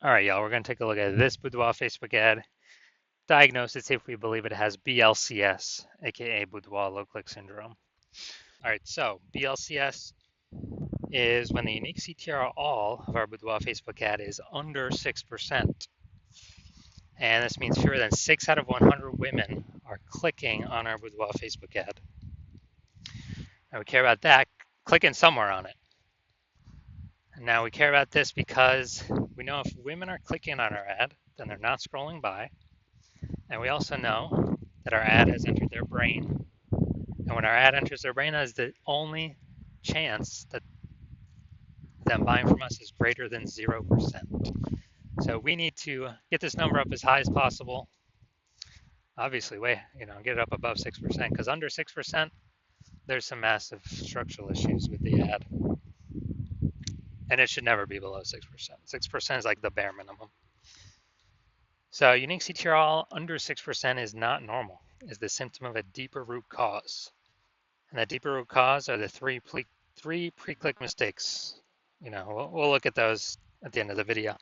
All right, y'all, we're going to take a look at this Boudoir Facebook ad. Diagnose it, see if we believe it has BLCS, aka Boudoir Low Click Syndrome. All right, so BLCS is when the unique CTR all of our Boudoir Facebook ad is under 6%. And this means fewer than 6 out of 100 women are clicking on our Boudoir Facebook ad. And we care about that clicking somewhere on it. And now we care about this because we know if women are clicking on our ad, then they're not scrolling by. And we also know that our ad has entered their brain. And when our ad enters their brain, that is the only chance that them buying from us is greater than 0%. So we need to get this number up as high as possible. Obviously, get it up above 6%, because under 6%, there's some massive structural issues with the ad. And it should never be below 6%. 6% is like the bare minimum. So unique CTRL under 6% is not normal, is the symptom of a deeper root cause. And that deeper root cause are the three pre-click mistakes. We'll look at those at the end of the video.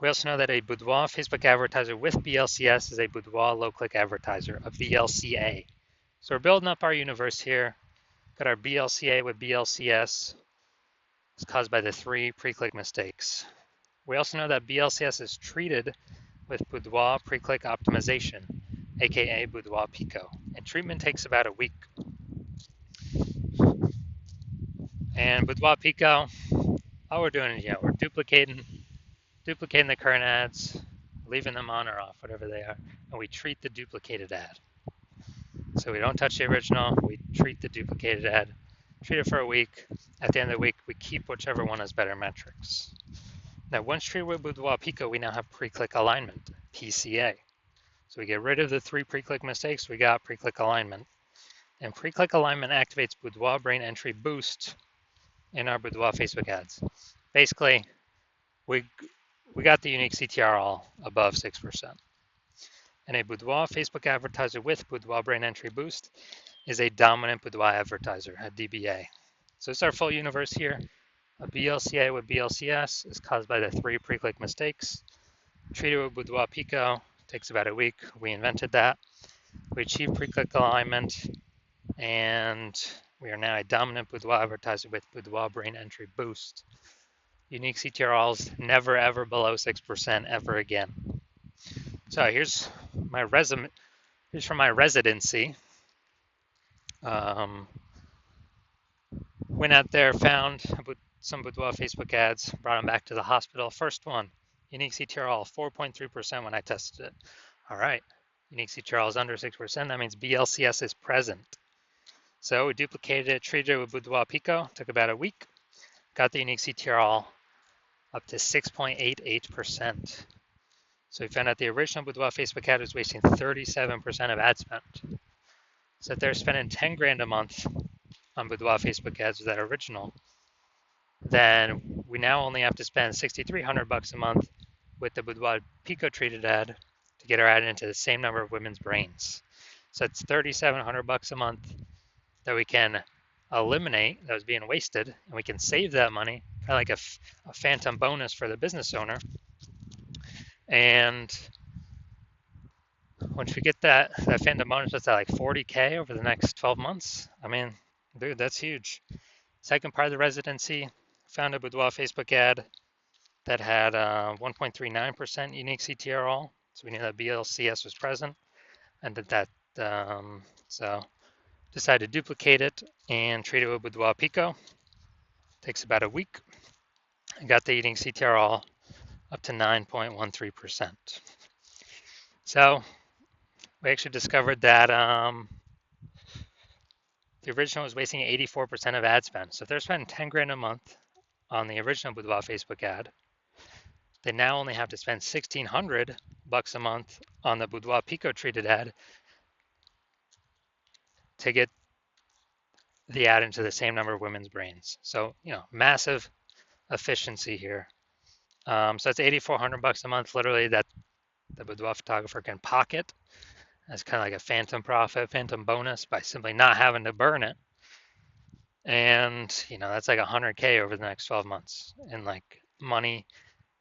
We also know that a Boudoir Facebook advertiser with BLCS is a Boudoir low-click advertiser, a BLCA. So we're building up our universe here. Got our BLCA with BLCS. It's caused by the three pre-click mistakes. We also know that BLCS is treated with Boudoir pre-click optimization, aka Boudoir Pico, and treatment takes about a week. And Boudoir Pico, all we're doing is, we're duplicating the current ads, leaving them on or off, whatever they are, and we treat the duplicated ad. So we don't touch the original, we treat the duplicated ad, treat it for a week. At the end of the week, we keep whichever one has better metrics. Now, once treated with Boudoir Pico, we now have pre-click alignment, PCA. So we get rid of the three pre-click mistakes, we got pre-click alignment. And pre-click alignment activates Boudoir brain entry boost in our Boudoir Facebook ads. Basically, we got the unique CTR all above 6%. And a Boudoir Facebook advertiser with Boudoir brain entry boost is a dominant Boudoir advertiser, a DBA. So it's our full universe here. A BLCA with BLCS is caused by the three pre-click mistakes. Treated with Boudoir Pico takes about a week. We invented that. We achieved pre-click alignment, and we are now a dominant Boudoir advertiser with Boudoir brain entry boost. Unique CTRLs never ever below 6% ever again. So here's my resume. Here's from my residency. Went out there, found some Boudoir Facebook ads, brought them back to the hospital. First one, unique CTRL 4.3% when I tested it. All right, unique CTRL is under 6%. That means BLCS is present. So we duplicated it, treated it with Boudoir Pico. Took about a week. Got the unique CTRL up to 6.88%. So we found out the original Boudoir Facebook ad was wasting 37% of ad spend. So if they're spending 10 grand a month on Boudoir Facebook ads with that original, then we now only have to spend $6,300 a month with the Boudoir Pico treated ad to get our ad into the same number of women's brains. So it's $3,700 a month that we can eliminate that was being wasted, and we can save that money, kind of like a phantom bonus for the business owner. And once we get that phantom bonus, what's that, like 40K over the next 12 months? I mean, dude, that's huge. Second part of the residency, found a Boudoir Facebook ad that had 1.39% unique CTR all. So we knew that BLCS was present, and so decided to duplicate it and treat it with Boudoir Pico. Takes about a week. I got the unique CTR all up to 9.13%. So we actually discovered that the original was wasting 84% of ad spend. So if they're spending 10 grand a month on the original Boudoir Facebook ad, they now only have to spend $1,600 a month on the Boudoir Pico treated ad to get the ad into the same number of women's brains. So, massive efficiency here. So it's $8,400 a month, literally, that the Boudoir photographer can pocket as kind of like a phantom profit, phantom bonus by simply not having to burn it. And, that's like 100K over the next 12 months in like money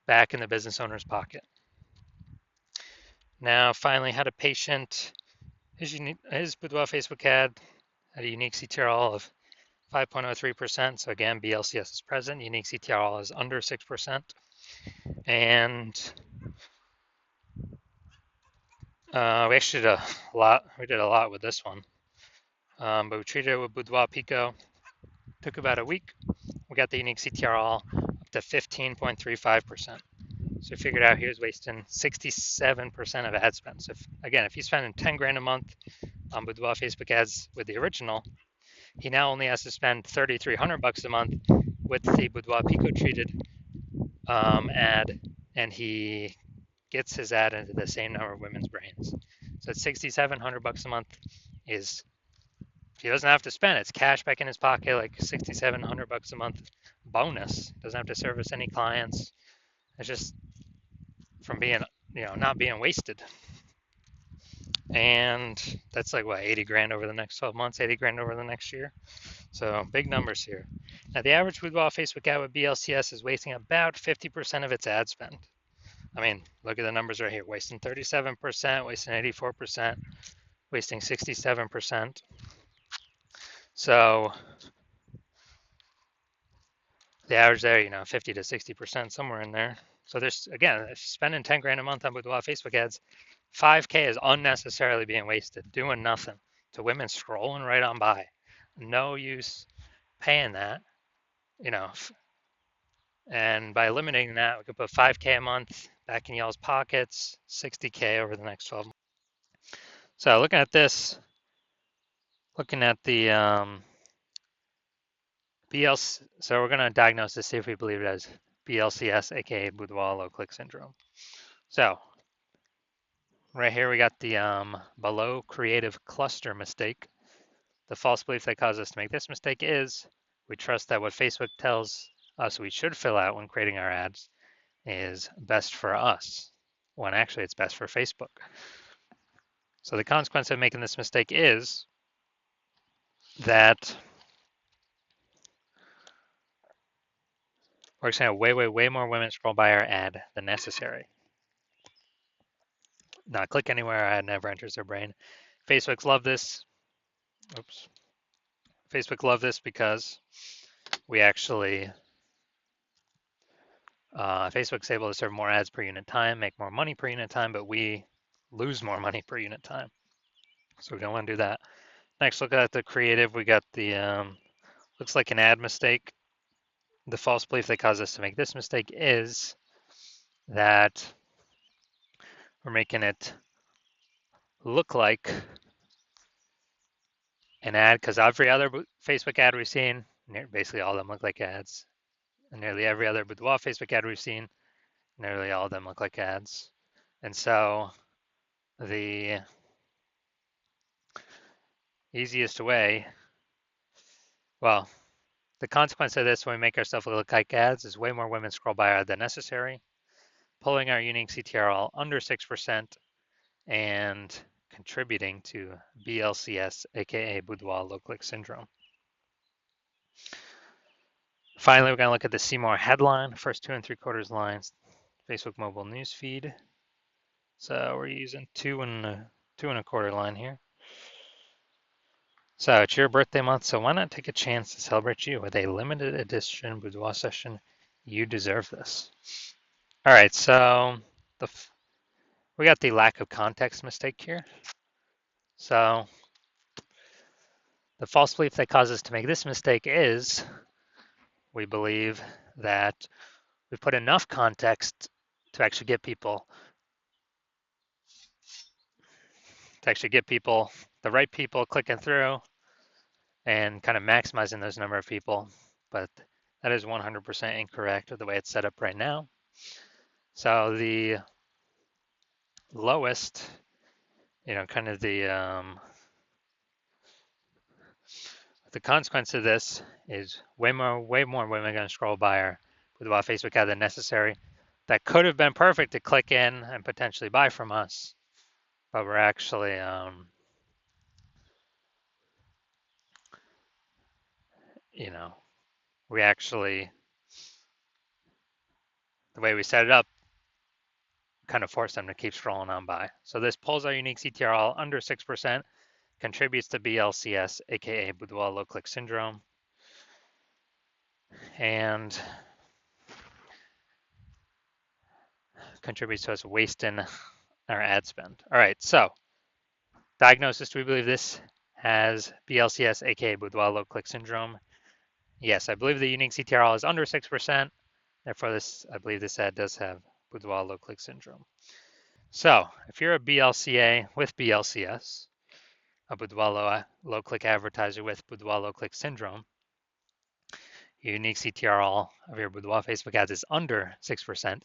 back in the business owner's pocket. Now, finally, had a patient, his Boudoir Facebook ad had a unique CTRL of 5.03%. So again, BLCS is present. Unique CTRL is under 6%. And we actually did a lot. We did a lot with this one. But we treated it with Boudoir Pico. Took about a week. We got the unique CTRL up to 15.35%. So we figured out he was wasting 67% of ad spend. So if he's spending 10 grand a month on Boudoir Facebook ads with the original, he now only has to spend 3,300 bucks a month with the Boudoir Pico treated ad, and he gets his ad into the same number of women's brains. So it's 6,700 bucks a month. Is he doesn't have to spend. It's cash back in his pocket, like 6,700 bucks a month bonus. Doesn't have to service any clients. It's just from being, not being wasted. And that's like what, 80 grand over the next 12 months, 80 grand over the next year. So big numbers here. Now the average Boudoir Facebook ad with BLCS is wasting about 50% of its ad spend. I mean, look at the numbers right here. Wasting 37%, wasting 84%, wasting 67%. So the average there, 50 to 60%, somewhere in there. So there's, again, if spending 10 grand a month on Boudoir Facebook ads, 5K is unnecessarily being wasted, doing nothing to women scrolling right on by. No use paying that, you know. And by eliminating that, we could put 5K a month back in y'all's pockets, 60K over the next 12 months. So looking at this, looking at the BLC, so we're going to diagnose this, see if we believe it as BLCS, aka Boudoir low click syndrome. So right here we got the below creative cluster mistake. The false belief that caused us to make this mistake is we trust that what Facebook tells us we should fill out when creating our ads is best for us, when actually it's best for Facebook. So the consequence of making this mistake is that we're going to have way more women scroll by our ad than necessary. Not click anywhere, our ad never enters their brain. Facebook's love this. Oops. Facebook love this because we actually, Facebook's able to serve more ads per unit time, make more money per unit time, but we lose more money per unit time. So we don't want to do that. Next, look at the creative. We got the, looks like an ad mistake. The false belief that caused us to make this mistake is that we're making it look like an ad, because every other Facebook ad we've seen, basically all of them look like ads. And nearly every other Boudoir Facebook ad we've seen, nearly all of them look like ads. And so the easiest way, well, the consequence of this when we make ourselves look like ads is way more women scroll by ad than necessary, pulling our unique CTRL under 6%, and contributing to BLCS, aka Boudoir low click syndrome. Finally, we're going to look at the see more headline, first 2 3/4 lines, Facebook mobile news feed. So we're using 2 1/4 line here. So it's your birthday month, so why not take a chance to celebrate you with a limited edition Boudoir session? You deserve this. All right, so we got the lack of context mistake here. So the false belief that causes us to make this mistake is we believe that we put enough context to actually get people, the right people clicking through and kind of maximizing those number of people. But that is 100% incorrect with the way it's set up right now. So the lowest, kind of the consequence of this is way more women are going to scroll by our Boudoir Facebook ad than necessary. That could have been perfect to click in and potentially buy from us, but we're actually, we actually the way we set it up kind of forced them to keep scrolling on by. So this pulls our unique CTRL under 6%, contributes to BLCS, aka Boudoir low click syndrome, and contributes to us wasting our ad spend. All right, so diagnosis, do we believe this has BLCS, aka Boudoir low click syndrome? Yes, I believe the unique CTRL is under 6%. Therefore, I believe this ad does have Boudoir low click syndrome. So if you're a BLCA with BLCS, a Boudoir low click advertiser with Boudoir low click syndrome, your unique CTRL of your Boudoir Facebook ads is under 6%,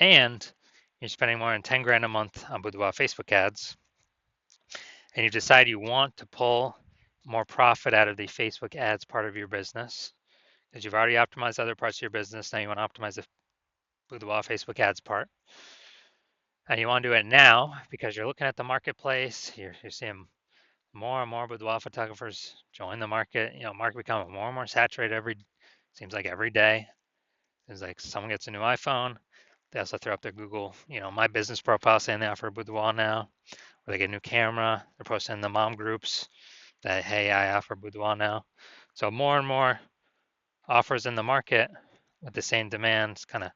and you're spending more than 10 grand a month on Boudoir Facebook ads, and you decide you want to pull more profit out of the Facebook ads part of your business, because you've already optimized other parts of your business, now you want to optimize the Boudoir Facebook ads part. And you want to do it now because you're looking at the marketplace, you're seeing more and more boudoir photographers join the market. Market becoming more and more saturated seems like every day. It's like someone gets a new iPhone. They also throw up their Google, my business profile saying they offer boudoir now, or they get a new camera. They're posting in the mom groups that, hey, I offer boudoir now. So more and more offers in the market with the same demands, kind of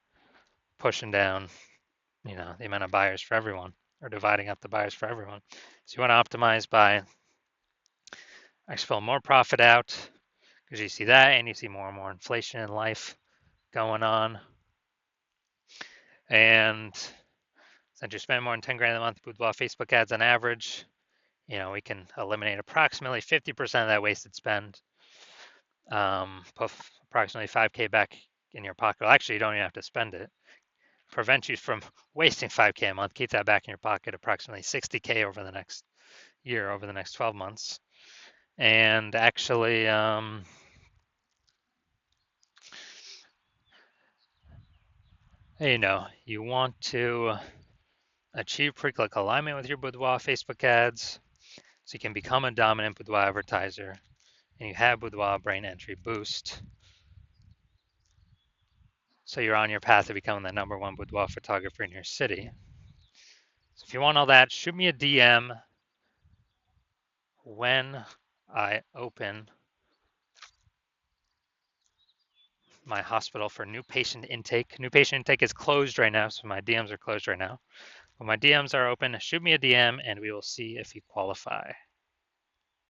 pushing down, the amount of buyers for everyone, or dividing up the buyers for everyone. So you want to optimize by actually pull more profit out, because you see that, and you see more and more inflation in life going on. And since you spend more than 10 grand a month with Facebook ads on average, we can eliminate approximately 50% of that wasted spend. Put approximately 5K back in your pocket. Well, actually, you don't even have to spend it. Prevent you from wasting 5K a month. Keep that back in your pocket, approximately 60K over the next year, over the next 12 months. And actually, you want to achieve pre-click alignment with your Boudoir Facebook ads so you can become a dominant Boudoir advertiser, and you have Boudoir brain entry boost. So you're on your path to becoming the #1 boudoir photographer in your city. So if you want all that, shoot me a DM when I open my hospital for new patient intake. New patient intake is closed right now, so my DMs are closed right now. When my DMs are open, shoot me a DM and we will see if you qualify.